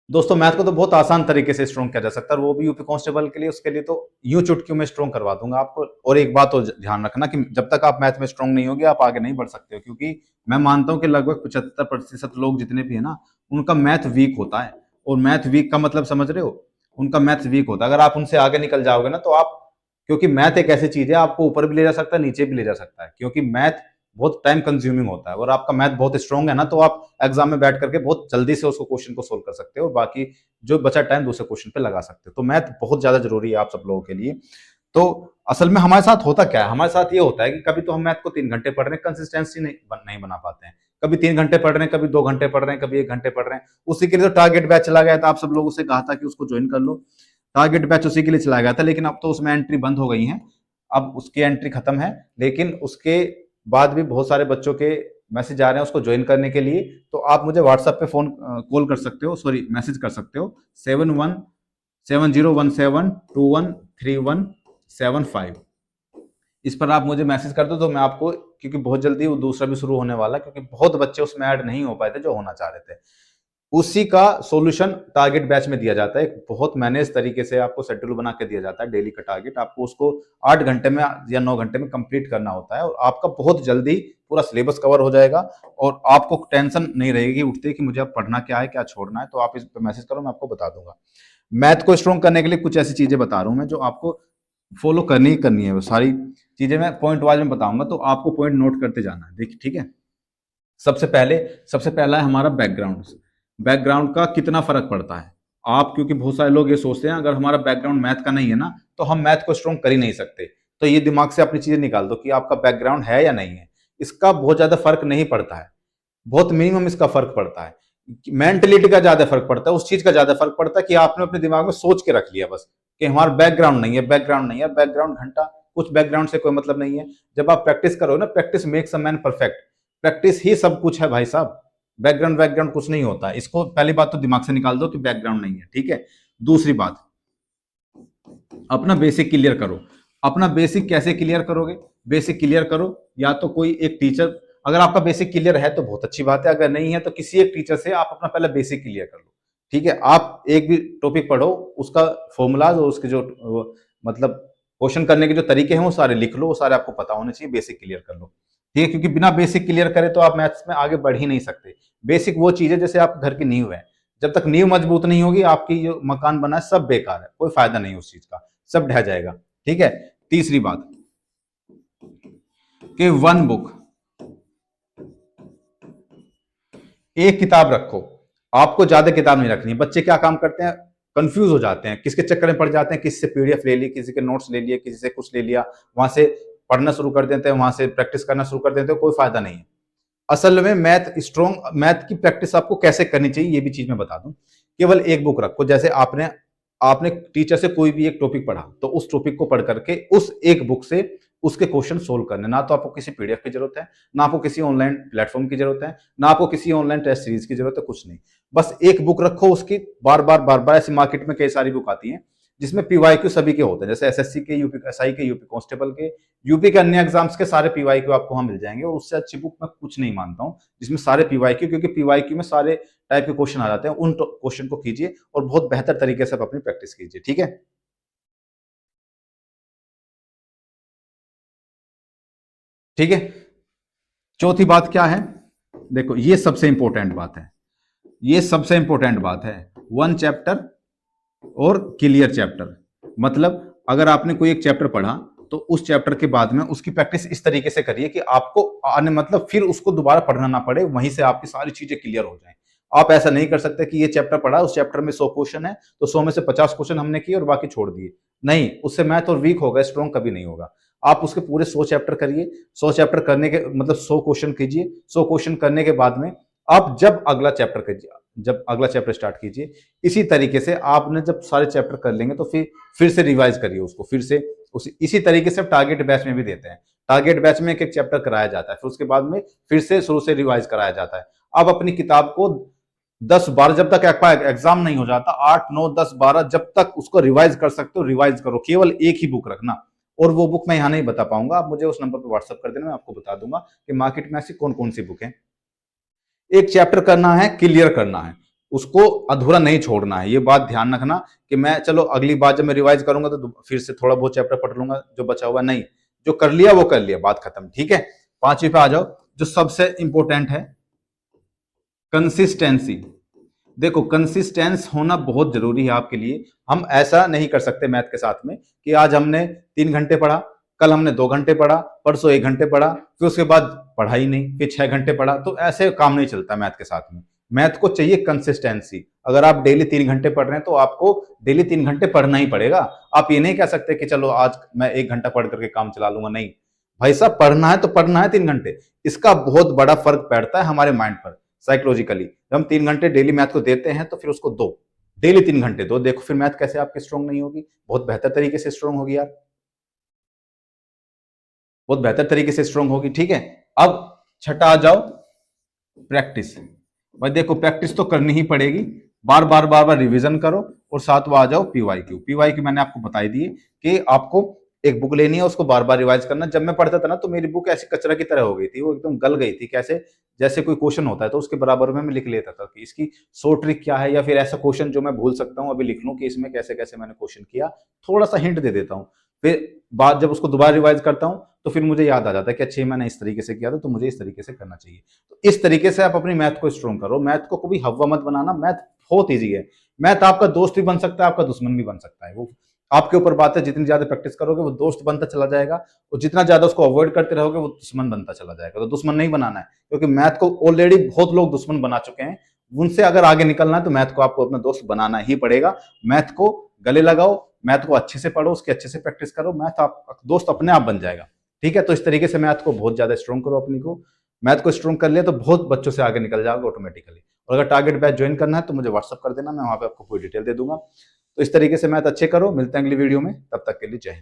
दोस्तों मैथ को तो बहुत आसान तरीके से स्ट्रॉन्ग किया जा सकता है, और वो भी यूपी कांस्टेबल के लिए। उसके लिए तो यूं चुटकियों में स्ट्रॉन्ग करवा दूंगा आपको। और एक बात तो ध्यान रखना कि जब तक आप मैथ में स्ट्रॉन्ग नहीं होगे आप आगे नहीं बढ़ सकते हो, क्योंकि मैं मानता हूं कि लगभग 75% लोग जितने भी है ना, उनका मैथ वीक होता है। और मैथ वीक का मतलब समझ रहे हो, उनका मैथ वीक होता है। अगर आप उनसे आगे निकल जाओगे ना तो आप, क्योंकि मैथ एक ऐसी चीज है आपको ऊपर भी ले जा सकता है नीचे भी ले जा सकता है, क्योंकि मैथ बहुत टाइम कंज्यूमिंग होता है। और आपका मैथ बहुत स्ट्रांग है ना, तो आप एग्जाम में बैठ करके बहुत जल्दी से उसको क्वेश्चन को सोल्व कर सकते हो, बाकी जो बचा टाइम दूसरे क्वेश्चन पे लगा सकते हो। तो मैथ बहुत ज्यादा जरूरी है आप सब लोगों के लिए। तो असल में हमारे साथ होता क्या है, हमारे साथ ये होता है कि कभी तो हम मैथ को 3 घंटे पढ़ रहे हैं, कंसिस्टेंसी नहीं बना पाते हैं। कभी 3 घंटे पढ़ रहे हैं, कभी 2 घंटे पढ़ रहे हैं, कभी 1 घंटे पढ़ रहे हैं। उसी के लिए तो टारगेट बैच चला गया था, आप सब लोगों से कहा था कि उसको ज्वाइन कर लो। टारगेट बैच उसी के लिए चला गया था, लेकिन अब तो उसमें एंट्री बंद हो गई है। अब उसकी एंट्री खत्म है, लेकिन उसके बाद भी बहुत सारे बच्चों के मैसेज आ रहे हैं उसको ज्वाइन करने के लिए। तो आप मुझे व्हाट्सएप पे फोन कॉल कर सकते हो, सॉरी मैसेज कर सकते हो, 717017213175। इस पर आप मुझे मैसेज कर दो तो मैं आपको, क्योंकि बहुत जल्दी वो दूसरा भी शुरू होने वाला है, क्योंकि बहुत बच्चे उसमें ऐड नहीं हो पाए थे जो होना चाह रहे थे। उसी का सॉल्यूशन टारगेट बैच में दिया जाता है। एक बहुत मैनेज तरीके से आपको शेड्यूल बना के दिया जाता है, डेली का टारगेट आपको उसको 8 घंटे में या 9 घंटे में कंप्लीट करना होता है, और आपका बहुत जल्दी पूरा सिलेबस कवर हो जाएगा। और आपको टेंशन नहीं रहेगी उठते कि मुझे अब पढ़ना क्या है, क्या छोड़ना है। तो आप इस पर मैसेज करो, मैं आपको बता दूंगा। मैथ को स्ट्रॉन्ग करने के लिए कुछ ऐसी चीजें बता रहा हूं मैं जो आपको फॉलो करनी ही करनी है। वो सारी चीजें मैं पॉइंट वाइज में बताऊंगा, तो आपको पॉइंट नोट करते जाना है। देखिए ठीक है, सबसे पहले, सबसे पहला है हमारा बैकग्राउंड। बैकग्राउंड का कितना फर्क पड़ता है। आप, क्योंकि बहुत सारे लोग ये सोचते हैं अगर हमारा बैकग्राउंड मैथ का नहीं है ना तो हम मैथ को स्ट्रॉन्ग कर ही नहीं सकते। तो ये दिमाग से अपनी चीजें निकाल दो कि आपका बैकग्राउंड है या नहीं है। इसका बहुत ज्यादा फर्क नहीं पड़ता है, बहुत मिनिमम इसका फर्क पड़ता है। मेंटलिटी का ज्यादा फर्क पड़ता है, उस चीज का ज्यादा फर्क पड़ता है कि आपने अपने दिमाग में सोच के रख लिया बस कि हमारा बैकग्राउंड नहीं है, बैकग्राउंड नहीं है, बैकग्राउंड घंटा, कुछ बैकग्राउंड से कोई मतलब नहीं है। जब आप प्रैक्टिस करो ना, practice makes a man perfect. Practice ही सब कुछ है भाई साहब। बैकग्राउंड बैकग्राउंड कुछ नहीं होता। इसको पहली बात तो दिमाग से निकाल दो कि बैकग्राउंड नहीं है, ठीक है। दूसरी बात, अपना बेसिक क्लियर करो। अपना बेसिक कैसे क्लियर करोगे? बेसिक क्लियर करो या तो कोई एक टीचर, अगर आपका बेसिक क्लियर है तो बहुत अच्छी बात है, अगर नहीं है तो किसी एक टीचर से आप अपना पहले बेसिक क्लियर कर लो। ठीक है, आप एक भी टॉपिक पढ़ो, उसका फॉर्मूलाज और उसके जो मतलब क्वेश्चन करने के जो तरीके हैं वो सारे लिख लो, वो सारे आपको पता होने चाहिए। बेसिक क्लियर कर लो, ठीक है, क्योंकि बिना बेसिक क्लियर करे तो आप मैथ्स में आगे बढ़ ही नहीं सकते। बेसिक वो चीज है जैसे आपके घर की नींव है, जब तक नींव मजबूत नहीं होगी आपकी जो मकान बना है सब बेकार है, कोई फायदा नहीं उस चीज का, सब ढह जाएगा। ठीक है। तीसरी बात कि वन बुक, एक किताब रखो। आपको ज्यादा किताब नहीं रखनी। बच्चे क्या काम करते हैं, कंफ्यूज हो जाते हैं, किसके चक्कर में पड़ जाते हैं, किसी से पीडीएफ ले ली, किसी के नोट्स ले लिए, किसी से कुछ ले लिया, वहां से पढ़ना शुरू कर देते हैं, वहां से प्रैक्टिस करना शुरू कर देते हैं, कोई फायदा नहीं है। असल में मैथ स्ट्रॉन्ग, मैथ की प्रैक्टिस आपको कैसे करनी चाहिए ये भी चीज मैं बता दूं। केवल एक बुक रखो, जैसे आपने आपने टीचर से कोई भी एक टॉपिक पढ़ा तो उस टॉपिक को पढ़ करके उस एक बुक से उसके क्वेश्चन सोल्व करने। ना तो आपको किसी पीडीएफ की जरूरत है, ना आपको किसी ऑनलाइन प्लेटफॉर्म की जरूरत है, ना आपको किसी ऑनलाइन टेस्ट सीरीज की जरूरत है, कुछ नहीं। बस एक बुक रखो, उसकी बार बार ऐसी मार्केट में कई सारी बुक आती हैं जिसमें पीवाईक्यू सभी के होते हैं, जैसे एसएससी के, यूपी एसआई के, यूपी कांस्टेबल के, यूपी के अन्य एग्जाम्स के सारे पीवाईक्यू आपको वहां मिल जाएंगे। और उससे अच्छी बुक मैं कुछ नहीं मानता हूं जिसमें सारे पीवाईक्यू, क्योंकि पीवाईक्यू में सारे टाइप के क्वेश्चन आ जाते हैं, उन क्वेश्चन को कीजिए और बहुत बेहतर तरीके से आप अपनी प्रैक्टिस कीजिए। ठीक है, ठीक है। चौथी बात क्या है, देखो ये सबसे इंपॉर्टेंट बात है, ये सबसे इंपॉर्टेंट बात है। वन चैप्टर और क्लियर चैप्टर। मतलब अगर आपने कोई एक चैप्टर पढ़ा तो उस चैप्टर के बाद में उसकी प्रैक्टिस इस तरीके से करिए कि आपको आने, मतलब फिर उसको दोबारा पढ़ना ना पड़े, वहीं से आपकी सारी चीजें क्लियर हो जाएं। आप ऐसा नहीं कर सकते कि ये चैप्टर पढ़ा, उस चैप्टर में 100 क्वेश्चन है तो 100 में से 50 क्वेश्चन हमने किए और बाकी छोड़ दिए। नहीं, उससे मैथ और वीक होगा, स्ट्रॉन्ग कभी नहीं होगा। आप उसके पूरे 100 चैप्टर करिए। 100 चैप्टर करने के मतलब 100 क्वेश्चन कीजिए। 100 क्वेश्चन करने के बाद में आप जब अगला चैप्टर कीजिए, जब अगला चैप्टर स्टार्ट कीजिए, इसी तरीके से आपने जब सारे चैप्टर कर लेंगे तो फिर से रिवाइज करिए उसको, फिर से उसी इसी तरीके से टारगेट बैच में भी देते हैं। टारगेट बैच में एक एक चैप्टर कराया जाता है, फिर उसके बाद में फिर से शुरू से रिवाइज कराया जाता है। अब अपनी किताब को 10 12, जब तक एग्जाम नहीं हो जाता, 8 9 10 12, जब तक उसको रिवाइज कर सकते हो रिवाइज करो। केवल एक ही बुक रखना, और वो बुक मैं यहाँ नहीं बता पाऊंगा, आप मुझे उस नंबर पर व्हाट्सअप कर देना, मैं आपको बता दूंगा कि मार्केट में ऐसी कौन कौन सी बुक है। एक चैप्टर करना है, क्लियर करना है, उसको अधूरा नहीं छोड़ना है। ये बात ध्यान रखना कि मैं चलो अगली बार जब मैं रिवाइज करूंगा तो फिर से थोड़ा बहुत चैप्टर पढ़ लूंगा जो बचा हुआ, नहीं, जो कर लिया वो कर लिया, बात खत्म। ठीक है, 5वीं पे आ जाओ, जो सबसे इंपॉर्टेंट है, कंसिस्टेंसी। देखो, कंसिस्टेंस होना बहुत जरूरी है आपके लिए। हम ऐसा नहीं कर सकते मैथ के साथ में कि आज हमने 3 घंटे पढ़ा, कल हमने 2 घंटे पढ़ा, परसों 1 घंटे पढ़ा, फिर उसके बाद पढ़ा ही नहीं, फिर 6 घंटे पढ़ा। तो ऐसे काम नहीं चलता मैथ के साथ में। मैथ को चाहिए कंसिस्टेंसी। अगर आप डेली 3 घंटे पढ़ रहे हैं तो आपको डेली 3 घंटे पढ़ना ही पड़ेगा। आप ये नहीं कह सकते कि चलो आज मैं 1 घंटा पढ़ करके काम चला लूंगा, नहीं भाई साहब, पढ़ना है तो पढ़ना है 3 घंटे। इसका बहुत बड़ा फर्क पड़ता है हमारे माइंड पर साइकोलॉजिकली। जब हम 3 घंटे डेली मैथ को देते हैं तो फिर उसको दो, डेली 3 घंटे दो, देखो फिर मैथ कैसे आपकी स्ट्रांग नहीं होगी, बहुत बेहतर तरीके से स्ट्रांग होगी यार, बहुत बेहतर तरीके से स्ट्रांग होगी। ठीक है, अब छठा आ जाओ, प्रैक्टिस। भाई देखो, प्रैक्टिस तो करनी ही पड़ेगी, बार बार बार बार रिवीजन करो। और सातवां आ जाओ, पीवाईक्यू। पीवाईक्यू मैंने आपको बताई दी कि आपको एक बुक लेनी है, उसको बार बार रिवाइज करना। जब मैं पढ़ता था ना तो मेरी बुक ऐसी कचरा की तरह हो गई थी, वो एकदम गल गई थी। कैसे? जैसे कोई क्वेश्चन होता है तो उसके बराबर में मैं लिख लेता था कि इसकी सो ट्रिक क्या है, या फिर ऐसा क्वेश्चन जो मैं भूल सकता हूँ अभी लिख लूँ कि इसमें कैसे कैसे मैंने क्वेश्चन किया, थोड़ा सा हिंट दे देता हूँ। फिर बाद जब उसको दोबारा रिवाइज करता हूँ तो फिर मुझे याद आ जाता है कि अच्छा मैंने इस तरीके से किया था तो मुझे इस तरीके से करना चाहिए। तो इस तरीके से आप अपनी मैथ को स्ट्रॉन्ग करो। मैथ को कभी हवा मत बनाना, मैथ बहुत ईजी है। मैथ आपका दोस्त भी बन सकता है, आपका दुश्मन भी बन सकता है, वो आपके ऊपर बात है। जितनी ज्यादा प्रैक्टिस करोगे वो दोस्त बनता चला जाएगा, और जितना ज्यादा उसको अवॉइड करते रहोगे वो दुश्मन बनता चला जाएगा। तो दुश्मन नहीं बनाना है, क्योंकि मैथ को ऑलरेडी बहुत लोग दुश्मन बना चुके हैं। उनसे अगर आगे निकलना है तो मैथ को आपको अपना दोस्त बनाना ही पड़ेगा। मैथ को गले लगाओ, मैथ को अच्छे से पढ़ो, उसकी अच्छे से प्रैक्टिस करो, मैथ आप दोस्त अपने आप बन जाएगा। ठीक है, तो इस तरीके से मैथ को बहुत ज्यादा स्ट्रॉन्ग करो अपनी को। मैथ को स्ट्रॉन्ग कर लिया तो बहुत बच्चों से आगे निकल जाओगे ऑटोमेटिकली। और अगर टारगेट बैच ज्वाइन करना है तो मुझे व्हाट्सअप कर देना, मैं वहां पे आपको पूरी डिटेल दे दूंगा। तो इस तरीके से मैथ अच्छे करो। मिलते हैं अगली वीडियो में, तब तक के लिए जय हिंद।